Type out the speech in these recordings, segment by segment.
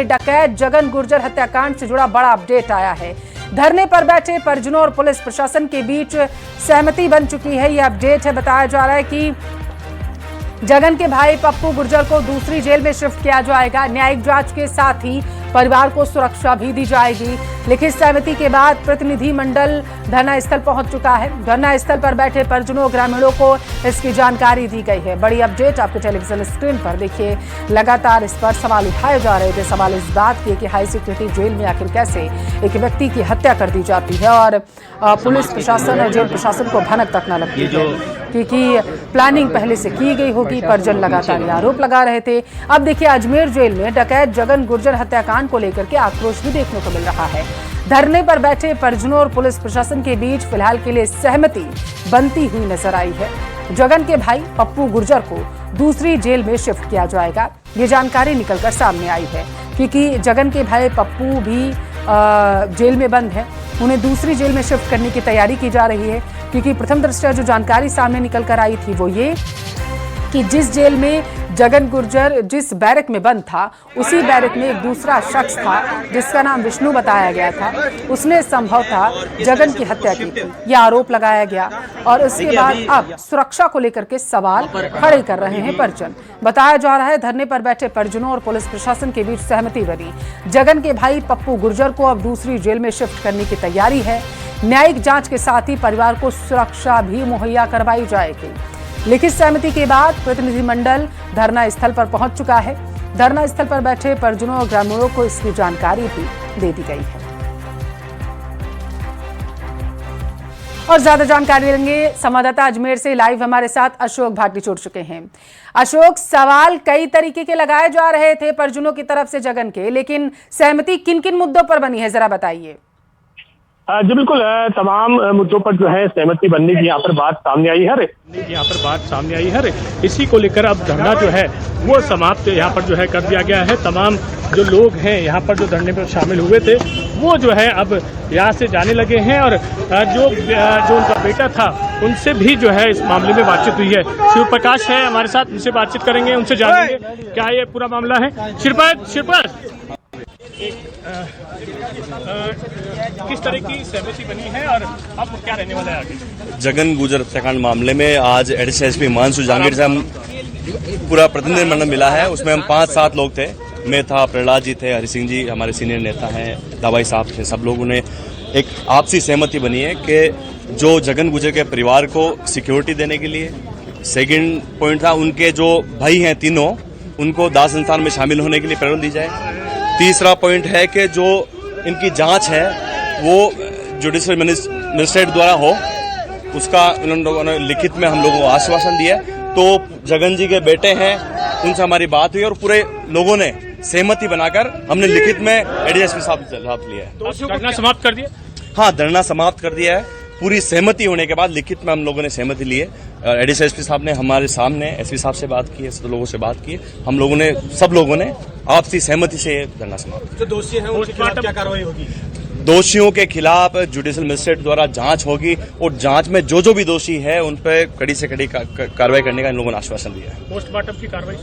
में डकैत जगन गुर्जर हत्याकांड से जुड़ा बड़ा अपडेट आया है। धरने पर बैठे परिजनों और पुलिस प्रशासन के बीच सहमति बन चुकी है। यह अपडेट है। बताया जा रहा है कि जगन के भाई पप्पू गुर्जर को दूसरी जेल में शिफ्ट किया जाएगा। न्यायिक जांच के साथ ही परिवार को सुरक्षा भी दी जाएगी। लिखित सहमति के बाद प्रतिनिधि मंडल धरना स्थल पहुंच चुका है। धरना स्थल पर बैठे परिजनों और ग्रामीणों को इसकी जानकारी दी गई है। बड़ी अपडेट आपको टेलीविजन स्क्रीन पर देखिए। लगातार इस पर सवाल उठाए जा रहे थे। सवाल इस बात के कि हाई सिक्योरिटी जेल में आखिर कैसे एक व्यक्ति की हत्या कर दी जाती है और पुलिस प्रशासन और जेल प्रशासन को भनक तक न लगती है, क्योंकि प्लानिंग पहले से की गई होगी। परिजन लगातार आरोप लगा रहे थे। अब देखिए, अजमेर जेल में डकैत जगन गुर्जर हत्याकांड को लेकर के आक्रोश भी देखने को मिल रहा है। धरने पर बैठे परिजनों और पुलिस प्रशासन के बीच फिलहाल के लिए सहमति बनती हुई नजर आई है। जगन के भाई पप्पू गुर्जर को दूसरी जेल में शिफ्ट किया जाएगा। ये जानकारी निकलकर सामने आई है, क्योंकि जगन के भाई पप्पू भी जेल में बंद है। उन्हें दूसरी जेल में शिफ्ट करने की तैयारी की जा रही है, क्योंकि प्रथम दृष्टया जो जानकारी सामने निकल कर आई थी वो ये कि जिस जेल में जगन गुर्जर जिस बैरक में बंद था, उसी बैरक में एक दूसरा शख्स था जिसका नाम विष्णु बताया गया था। उसने संभवतः जगन की हत्या की थी, यह आरोप लगाया गया। और उसके बाद अब सुरक्षा को लेकर के सवाल खड़े कर रहे हैं परिजन। बताया जा रहा है धरने पर बैठे परिजनों और पुलिस प्रशासन के बीच सहमति बनी। जगन के भाई पप्पू गुर्जर को अब दूसरी जेल में शिफ्ट करने की तैयारी है। न्यायिक जांच के साथ ही परिवार को सुरक्षा भी मुहैया करवाई जाएगी। लिखित सहमति के बाद प्रतिनिधिमंडल धरना स्थल पर पहुंच चुका है। धरना स्थल पर बैठे परिजनों और ग्रामीणों को इसकी जानकारी भी दे दी गई है। और ज्यादा जानकारी लेंगे संवाददाता अजमेर से लाइव हमारे साथ अशोक भाटी जुड़ चुके हैं। अशोक, सवाल कई तरीके के लगाए जा रहे थे परिजनों की तरफ से जगन के, लेकिन सहमति किन किन मुद्दों पर बनी है, जरा बताइए। जी बिल्कुल, तमाम मुद्दों पर जो है सहमति बनने की यहाँ पर बात सामने आई है। इसी को लेकर अब धरना जो है वो समाप्त यहाँ पर जो है कर दिया गया है। तमाम जो लोग हैं यहाँ पर जो धरने पर शामिल हुए थे वो जो है अब यहाँ से जाने लगे हैं। और जो उनका बेटा था उनसे भी जो है इस मामले में बातचीत हुई है। शिव प्रकाश है हमारे साथ, उनसे बातचीत करेंगे, उनसे जानेंगे क्या ये पूरा मामला है। शिवपाल, किस तरह की सहमति बनी है और अब क्या रहने वाला है आगे? जगन गुर्जर हत्याकांड मामले में आज एडिशनल एसपी हिमांशु जहांगीर से हम पूरा प्रतिनिधिमंडल मिला है। उसमें हम 5-7 लोग थे। मैं था, प्रहलाद जी थे, हरि सिंह जी हमारे सीनियर नेता हैं, दवाई साहब थे। सब लोगों ने एक आपसी सहमति बनी है कि जो जगन गुर्जर के परिवार को सिक्योरिटी देने के लिए, सेकंड पॉइंट था उनके जो भाई हैं तीनों, उनको दाह संस्कार में शामिल होने के लिए पैरोल दी जाए। तीसरा पॉइंट है कि जो इनकी जांच है वो जुडिशियल मजिस्ट्रेट द्वारा हो, उसका उन लोगों ने लिखित में हम लोगों को आश्वासन दिया। तो जगन जी के बेटे हैं, उनसे हमारी बात हुई और पूरे लोगों ने सहमति बनाकर हमने लिखित में एडीएसपी साहब लिया है। तो धरना समाप्त कर दिया? हाँ, धरना समाप्त कर दिया है। पूरी सहमति होने के बाद लिखित में हम लोगों ने सहमति ली है। एडीएसपी एसपी साहब ने हमारे सामने एसपी साहब से बात की है, सब लोगों से बात की है। हम लोगों ने, सब लोगों ने आपसी सहमति से धरना समाप्त। जो दोषी हैं उनके खिलाफ क्या कार्रवाई होगी? दोषियों के खिलाफ जुडिशियल मजिस्ट्रेट द्वारा जांच होगी और जांच में जो जो भी दोषी है उन पर कड़ी से कड़ी कार्रवाई करने का इन लोगों ने आश्वासन दिया है। पोस्टमार्टम की कार्रवाई?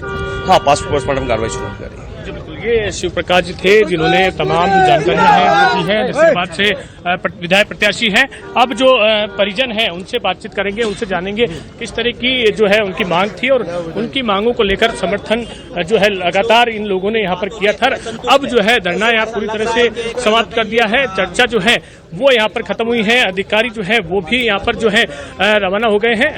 हाँ, पोस्टमार्टम कार्रवाई शुरू कर रही है। बिल्कुल, ये शिव प्रकाश जी थे जिन्होंने तमाम जानकारियां हैं दी है, जिसके बाद से विधायक प्रत्याशी हैं। अब जो परिजन हैं उनसे बातचीत करेंगे, उनसे जानेंगे किस तरह की जो है उनकी मांग थी और उनकी मांगों को लेकर समर्थन जो है लगातार इन लोगों ने यहाँ पर किया था। अब जो है धरना यहाँ पूरी तरह से समाप्त कर दिया है। चर्चा जो है वो यहाँ पर खत्म हुई है। अधिकारी जो है वो भी यहाँ पर जो है रवाना हो गए हैं।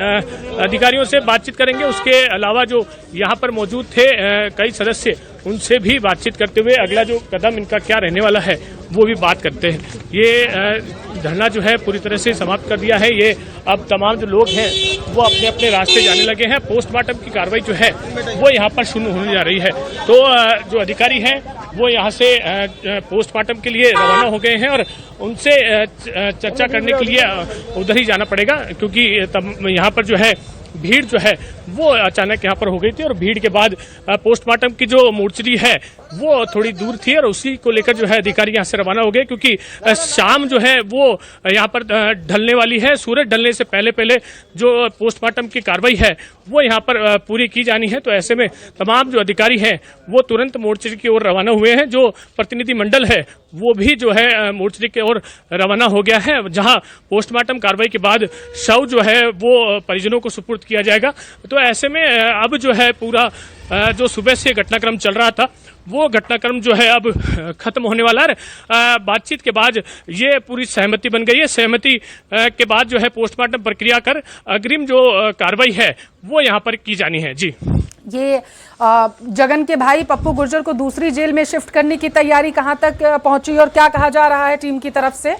अधिकारियों से बातचीत करेंगे। उसके अलावा जो यहाँ पर मौजूद थे कई सदस्य, उनसे भी बातचीत करते हुए अगला जो कदम इनका क्या रहने वाला है वो भी बात करते हैं। ये धरना जो है पूरी तरह से समाप्त कर दिया है। ये अब तमाम जो लोग हैं वो अपने अपने रास्ते जाने लगे हैं। पोस्टमार्टम की कार्रवाई जो है वो यहाँ पर शुरू होने जा रही है। तो जो अधिकारी हैं वो यहाँ से पोस्टमार्टम के लिए रवाना हो गए हैं और उनसे चर्चा करने के लिए उधर ही जाना पड़ेगा, क्योंकि यहाँ पर जो है भीड़ जो है वो अचानक यहाँ पर हो गई थी और भीड़ के बाद पोस्टमार्टम की जो मोर्चरी है वो थोड़ी दूर थी और उसी को लेकर जो है अधिकारी यहाँ से रवाना हो गए, क्योंकि शाम जो है वो यहाँ पर ढलने वाली है। सूरज ढलने से पहले पहले जो पोस्टमार्टम की कार्रवाई है वो यहाँ पर पूरी की जानी है। तो ऐसे में तमाम जो अधिकारी हैं वो तुरंत मोर्चे की ओर रवाना हुए हैं। जो प्रतिनिधि मंडल है वो भी जो है मोर्चे की ओर रवाना हो गया है, जहां पोस्टमार्टम कार्रवाई के बाद शव जो है वो परिजनों को सुपुर्द किया जाएगा। तो ऐसे में अब जो है पूरा जो सुबह से घटनाक्रम चल रहा था वो घटनाक्रम जो है अब खत्म होने वाला है। बातचीत के बाद ये पूरी सहमति बन गई है। सहमति के बाद जो है पोस्टमार्टम प्रक्रिया कर अग्रिम जो कार्रवाई है वो यहाँ पर की जानी है। जी, ये जगन के भाई पप्पू गुर्जर को दूसरी जेल में शिफ्ट करने की तैयारी कहां तक पहुंची और क्या कहा जा रहा है टीम की तरफ से?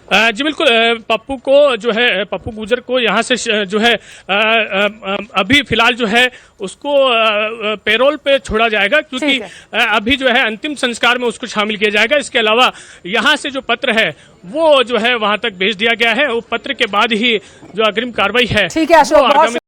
जी बिल्कुल, पप्पू को जो है पप्पू गुर्जर को यहाँ से जो है अभी फिलहाल जो है उसको पेरोल पे छोड़ा जाएगा, क्योंकि अभी जो है अंतिम संस्कार में उसको शामिल किया जाएगा। इसके अलावा यहाँ से जो पत्र है वो जो है वहां तक भेज दिया गया है। वो पत्र के बाद ही जो अग्रिम कार्रवाई है ठीक है अशोक,